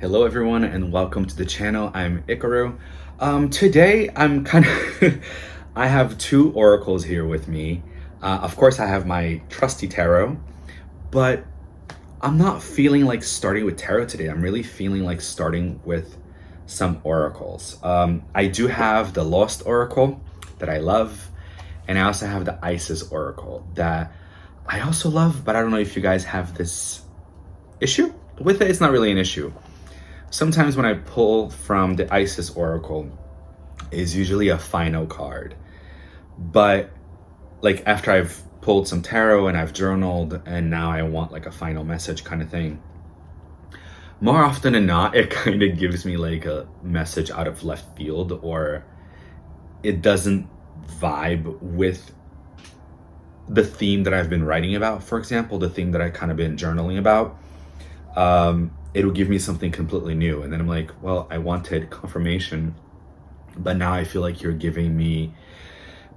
Hello everyone and welcome to the channel. I'm Ikaru. Today I'm kind of I have two oracles here with me. Of course I have my trusty tarot, but I'm not feeling like starting with tarot today. I'm really feeling like starting with some oracles. I do have the Lost Oracle that I love, and I also have the Isis Oracle that I also love, but I don't know if you guys have this issue with it. It's not really an issue. Sometimes when I pull from the Isis Oracle, is usually a final card. But like after I've pulled some tarot and I've journaled and now I want like a final message kind of thing, more often than not, it kind of gives me like a message out of left field, or it doesn't vibe with the theme that I've been writing about. For example, the thing that I kind of been journaling about. It'll give me something completely new. And then I'm like, well, I wanted confirmation, but now I feel like you're giving me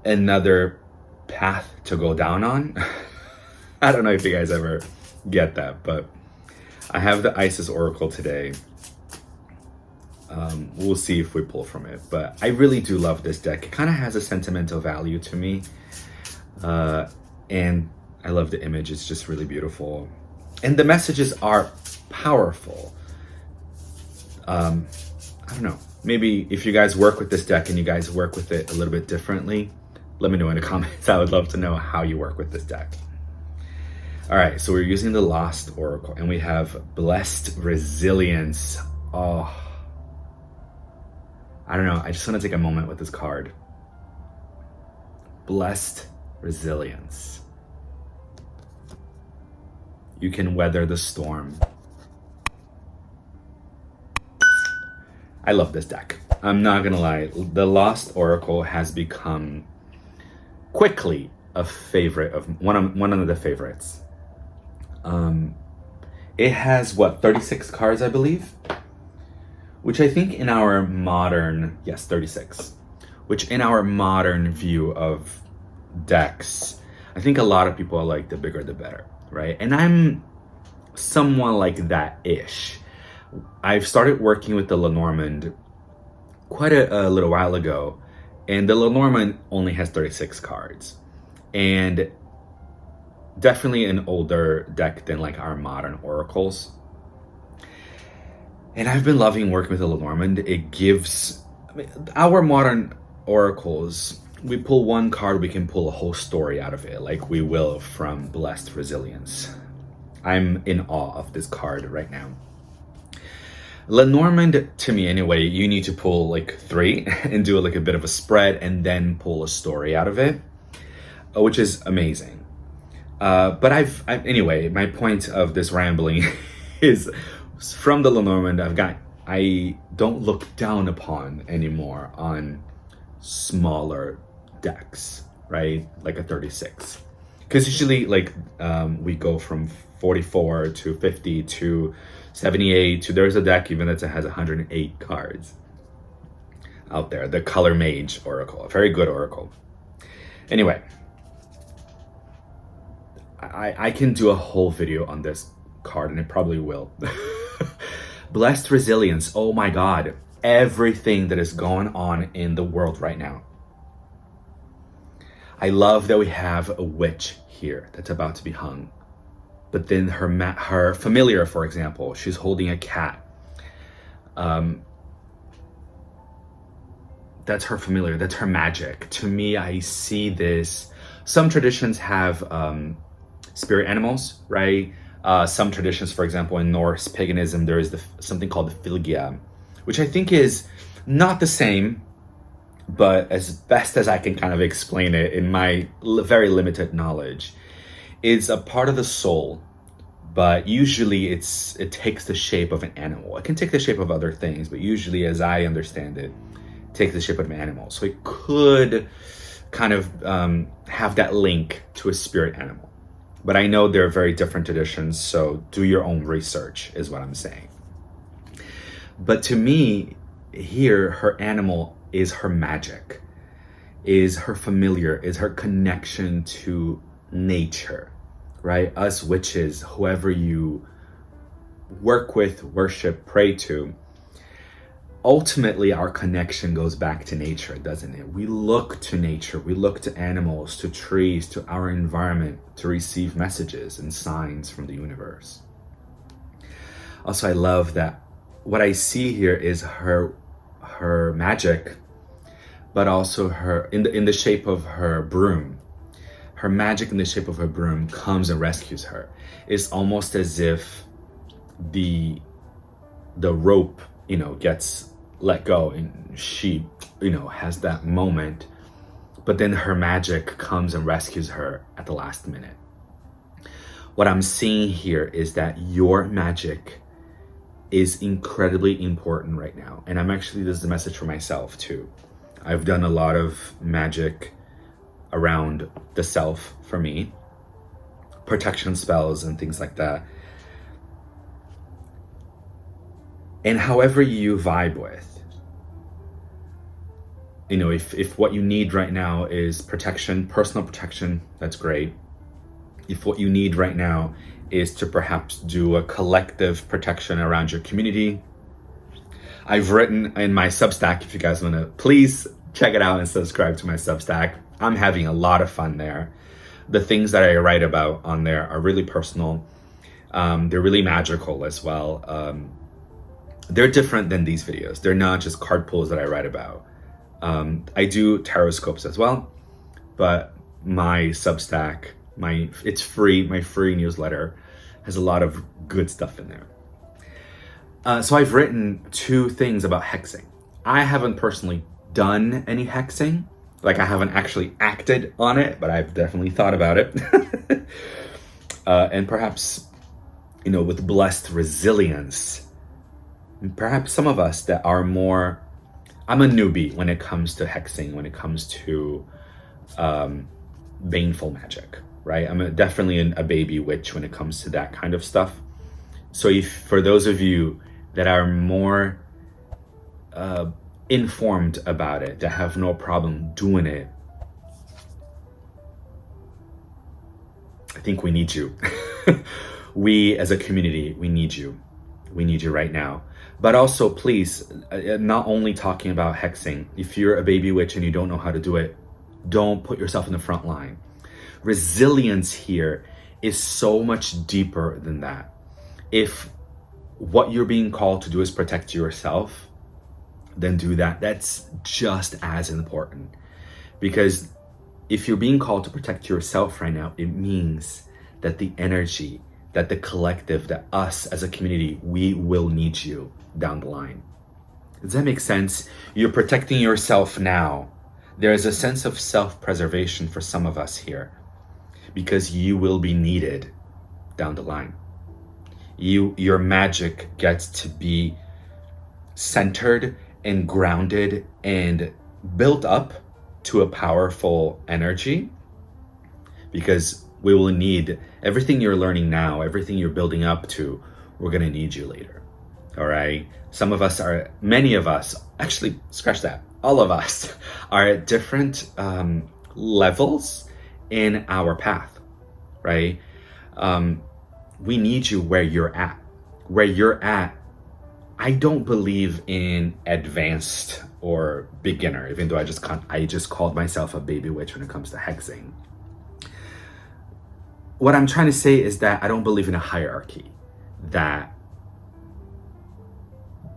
another path to go down on. I don't know if you guys ever get that, but I have the Isis Oracle today. We'll see if we pull from it, but I really do love this deck. It kind of has a sentimental value to me. And I love the image. It's just really beautiful. And the messages are powerful. I don't know. Maybe if you guys work with this deck and you guys work with it a little bit differently, let me know in the comments. I would love to know how you work with this deck. All right, so we're using the Lost Oracle and we have Blessed Resilience. Oh, I don't know. I just want to take a moment with this card. Blessed Resilience. You can weather the storm. I love this deck. I'm not gonna lie. The Lost Oracle has become quickly a favorite of one of the favorites. It has what, 36 cards, I believe, which I think in our modern, yes, 36, which in our modern view of decks, I think a lot of people are like the bigger the better, right? And I'm someone like that-ish. I've started working with the Lenormand quite a little while ago, and the Lenormand only has 36 cards, and definitely an older deck than like our modern oracles. And I've been loving working with the Lenormand. It gives, I mean, our modern oracles, we pull one card, we can pull a whole story out of it, like we will from Blessed Resilience. I'm in awe of this card right now. Lenormand, to me anyway, you need to pull like 3 and do like a bit of a spread and then pull a story out of it, which is amazing. But anyway, my point of this rambling is from the Lenormand, I don't look down upon anymore on smaller decks, right? Like a 36. Because usually like we go from 44 to 50 to 78 to, there's a deck even that has 108 cards out there. The Color Mage Oracle, a very good oracle. Anyway, I can do a whole video on this card, and it probably will. Blessed Resilience, oh my God. Everything that is going on in the world right now. I love that we have a witch here that's about to be hung. But then her familiar, for example, she's holding a cat. That's her familiar, that's her magic. To me, I see this. Some traditions have spirit animals, right? Some traditions, for example, in Norse paganism, there is something called the Fylgja, which I think is not the same, but as best as I can kind of explain it in my very limited knowledge, it's a part of the soul, but usually it takes the shape of an animal. It can take the shape of other things, but usually, as I understand it, takes the shape of an animal. So it could kind of have that link to a spirit animal. But I know they're very different traditions, so do your own research is what I'm saying. But to me, here, her animal is her magic, is her familiar, is her connection to nature, right? Us witches, whoever you work with, worship, pray to, ultimately our connection goes back to nature, doesn't it? We look to nature, we look to animals, to trees, to our environment to receive messages and signs from the universe. Also, I love that what I see here is her magic, but also her in the shape of her broom. Her magic in the shape of her broom comes and rescues her. It's almost as if the rope, gets let go and she, has that moment, but then her magic comes and rescues her at the last minute. What I'm seeing here is that your magic is incredibly important right now. And this is a message for myself too. I've done a lot of magic around the self for me, protection spells and things like that. And however you vibe with, if what you need right now is protection, personal protection, that's great. If what you need right now is to perhaps do a collective protection around your community, I've written in my Substack, if you guys want to please check it out and subscribe to my Substack. I'm having a lot of fun there. The things that I write about on there are really personal. They're really magical as well. They're different than these videos. They're not just card pulls that I write about. I do tarot scopes as well, but my Substack, it's free. My free newsletter has a lot of good stuff in there. So I've written 2 things about hexing. I haven't personally done any hexing. Like, I haven't actually acted on it, but I've definitely thought about it. And perhaps, with blessed resilience, perhaps some of us that are more, I'm a newbie when it comes to hexing, when it comes to baneful magic, right? I'm definitely a baby witch when it comes to that kind of stuff. So for those of you that are more informed about it, that have no problem doing it, I think we need you. We as a community, we need you. We need you right now. But also, please, not only talking about hexing. If you're a baby witch and you don't know how to do it, don't put yourself in the front line. Resilience here is so much deeper than that. If what you're being called to do is protect yourself, then do that. That's just as important. Because if you're being called to protect yourself right now, it means that the energy, that the collective, that us as a community, we will need you down the line. Does that make sense? You're protecting yourself now. There is a sense of self-preservation for some of us here because you will be needed down the line. Your magic gets to be centered and grounded and built up to a powerful energy, because we will need everything you're learning now, everything you're building up to, we're going to need you later. All right. Many of us, actually, scratch that. All of us are at different levels in our path, right? We need you where you're at. Where you're at, I don't believe in advanced or beginner, even though I just called myself a baby witch when it comes to hexing. What I'm trying to say is that I don't believe in a hierarchy, that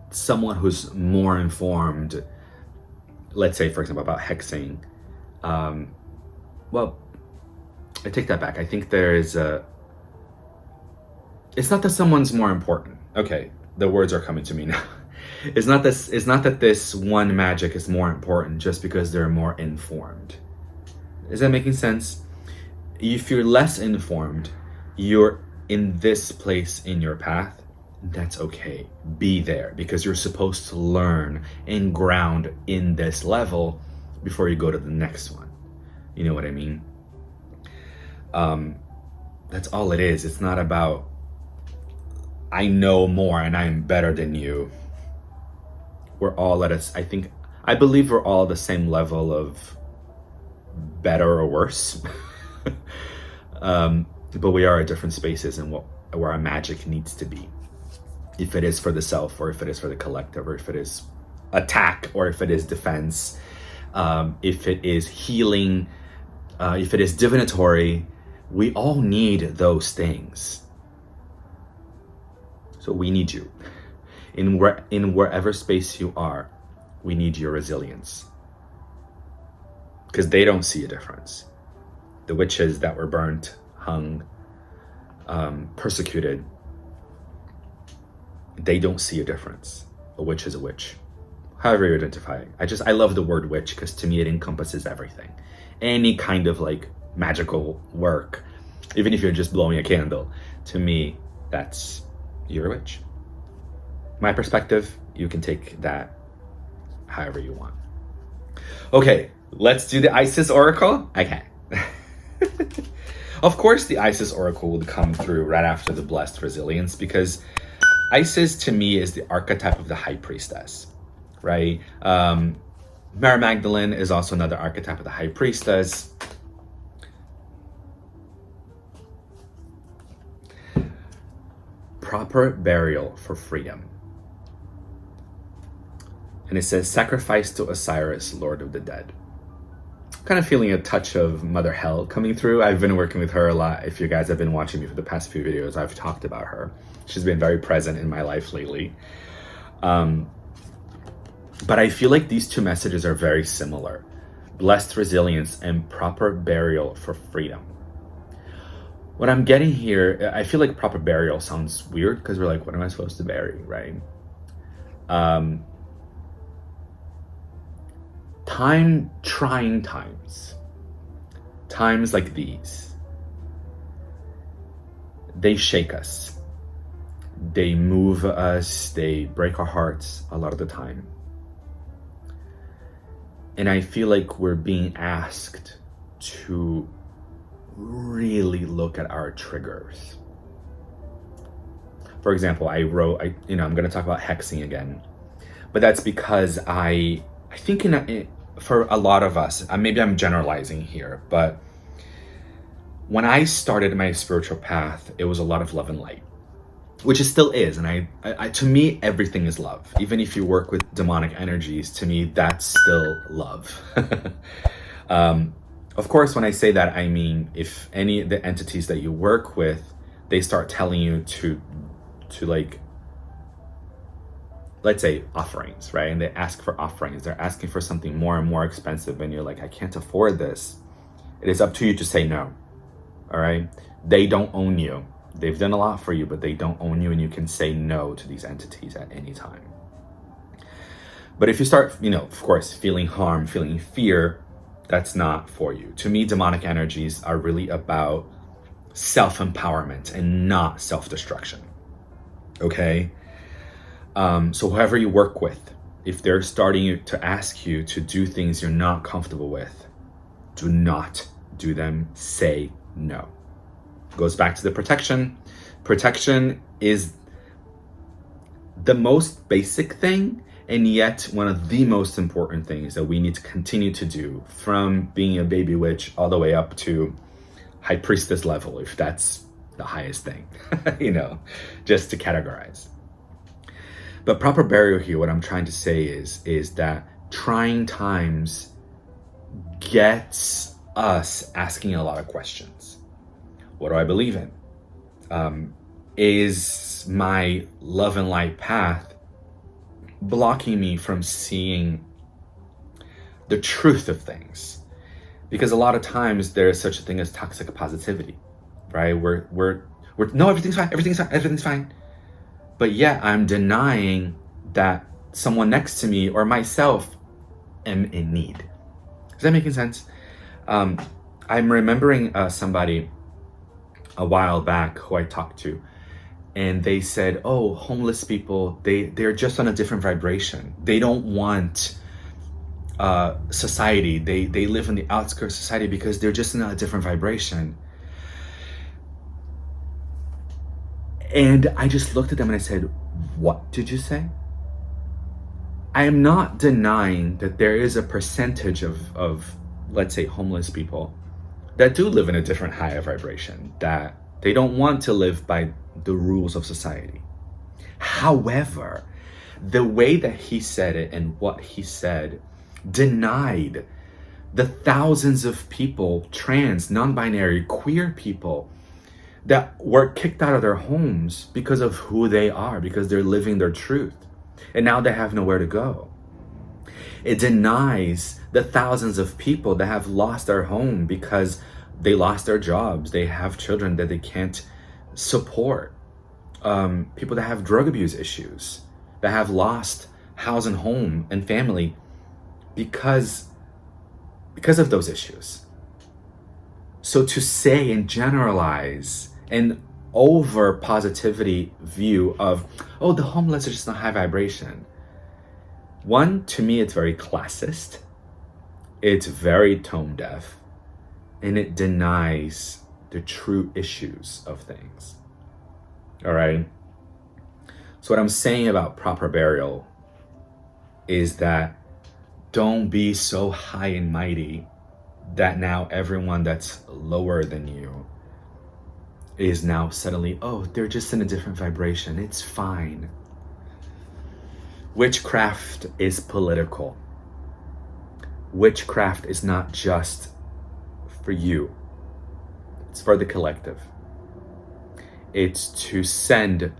someone who's more informed, let's say, for example, about hexing, well, I take that back. I think it's not that someone's more important. Okay, the words are coming to me now. It's not that this one magic is more important just because they're more informed. Is that making sense? If you're less informed, you're in this place in your path, that's okay. Be there, because you're supposed to learn and ground in this level before you go to the next one. You know what I mean? That's all it is. It's not about, I know more and I'm better than you. We're all I believe we're all at the same level of better or worse. Does but we are at different spaces and where our magic needs to be. If it is for the self, or if it is for the collective, or if it is attack, or if it is defense, if it is healing, if it is divinatory, we all need those things. So we need you. In wherever space you are, we need your resilience. Because they don't see a difference. The witches that were burnt, hung, persecuted, they don't see a difference. A witch is a witch. However you identify. I love the word witch because to me it encompasses everything. Any kind of like magical work, even if you're just blowing a candle, to me, you're a witch. My perspective, you can take that however you want. Okay, let's do the Isis Oracle. Okay. Of course, the Isis Oracle would come through right after the Blessed Resilience, because Isis to me is the archetype of the High Priestess, right? Mary Magdalene is also another archetype of the High Priestess. Proper burial for freedom. And it says, sacrifice to Osiris, Lord of the Dead. Kind of feeling a touch of Mother Hell coming through. I've been working with her a lot. If you guys have been watching me for the past few videos, I've talked about her. She's been very present in my life lately. But I feel like these two messages are very similar. Blessed resilience and proper burial for freedom. What I'm getting here, I feel like proper burial sounds weird because we're like, what am I supposed to bury, right? Trying times like these, they shake us, they move us, they break our hearts a lot of the time. And I feel like we're being asked to really look at our triggers. For example, I'm going to talk about hexing again, but that's because I think for a lot of us, maybe I'm generalizing here, but when I started my spiritual path, it was a lot of love and light, which it still is. And I to me, everything is love. Even if you work with demonic energies, to me, that's still love. Of course, when I say that, I mean, if any of the entities that you work with, they start telling you to like, let's say offerings, right? And they ask for offerings. They're asking for something more and more expensive. And you're like, I can't afford this. It is up to you to say no. All right. They don't own you. They've done a lot for you, but they don't own you. And you can say no to these entities at any time. But if you start, of course, feeling harm, feeling fear, that's not for you. To me, demonic energies are really about self-empowerment and not self-destruction. Okay. So whoever you work with, if they're starting to ask you to do things you're not comfortable with, do not do them. Say no. Goes back to the protection. Protection is the most basic thing, and yet one of the most important things that we need to continue to do, from being a baby witch all the way up to high priestess level, if that's the highest thing, just to categorize. But proper burial here, what I'm trying to say is that trying times gets us asking a lot of questions. What do I believe in? Is my love and light path blocking me from seeing the truth of things? Because a lot of times there is such a thing as toxic positivity, right? We're no, everything's fine. But yet I'm denying that someone next to me or myself am in need. Is that making sense? I'm remembering somebody a while back who I talked to, and they said, oh, homeless people, they're just on a different vibration. They don't want society. They live in the outskirts of society because they're just in a different vibration. And I just looked at them and I said, what did you say? I am not denying that there is a percentage of let's say, homeless people that do live in a different higher vibration, that They don't want to live by the rules of society. However, the way that he said it and what he said denied the thousands of people, trans, non-binary, queer people, that were kicked out of their homes because of who they are, because they're living their truth. And now they have nowhere to go. It denies the thousands of people that have lost their home because they lost their jobs. They have children that they can't support. People that have drug abuse issues, that have lost house and home and family because of those issues. So to say and generalize an over positivity view of, oh, the homeless are just not high vibration. One, to me, it's very classist. It's very tone deaf, and it denies the true issues of things. All right. So what I'm saying about proper burial is that don't be so high and mighty that now everyone that's lower than you is now suddenly, oh, they're just in a different vibration. It's fine. Witchcraft is political. Witchcraft is not just for you. It's for the collective. It's to send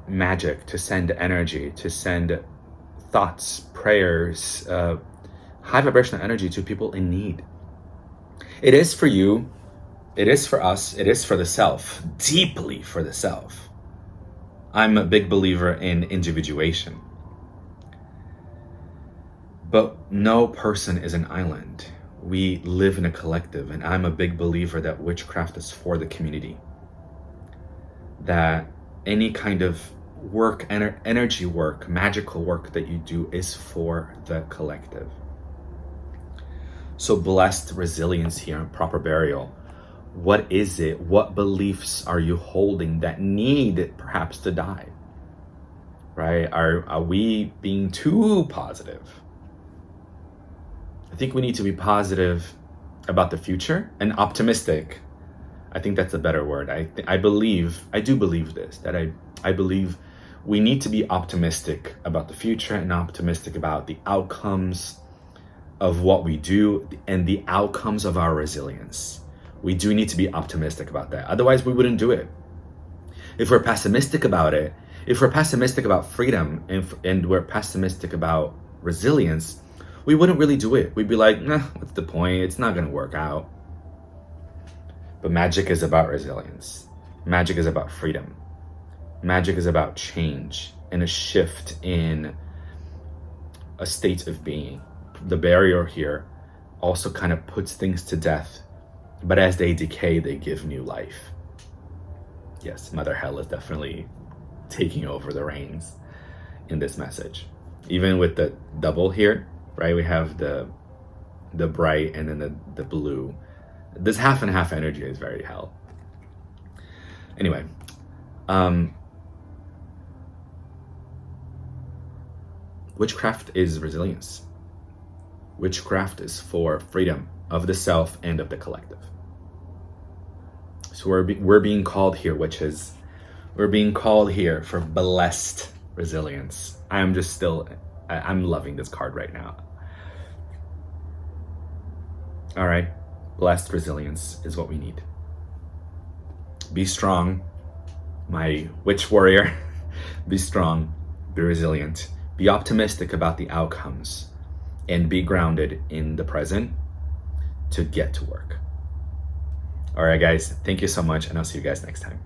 magic, to send energy, to send thoughts, prayers, high vibrational energy to people in need. It is for you. It is for us. It is for the self, deeply for the self. I'm a big believer in individuation. But no person is an island. We live in a collective, and I'm a big believer that witchcraft is for the community. That any kind of work, energy work, magical work that you do is for the collective. So blessed resilience here and proper burial. What is it? What beliefs are you holding that need perhaps to die? Right? Are we being too positive? I think we need to be positive about the future and optimistic. I think that's a better word. I do believe this, that I believe we need to be optimistic about the future and optimistic about the outcomes of what we do and the outcomes of our resilience. We do need to be optimistic about that. Otherwise, we wouldn't do it. If we're pessimistic about it, if we're pessimistic about freedom and we're pessimistic about resilience, we wouldn't really do it. We'd be like, nah, what's the point? It's not gonna work out. But magic is about resilience. Magic is about freedom. Magic is about change and a shift in a state of being. The barrier here also kind of puts things to death, but as they decay, they give new life. Yes, Mother Hell is definitely taking over the reins in this message. Even with the double here, right? We have the bright and then the blue. This half and half energy is very hell. Anyway, witchcraft is resilience. Witchcraft is for freedom of the self and of the collective. So we're being called here, witches. We're being called here for blessed resilience. I'm loving this card right now. All right. Blessed resilience is what we need. Be strong, my witch warrior. Be strong, be resilient, be optimistic about the outcomes, and be grounded in the present to get to work. All right, guys, thank you so much, and I'll see you guys next time.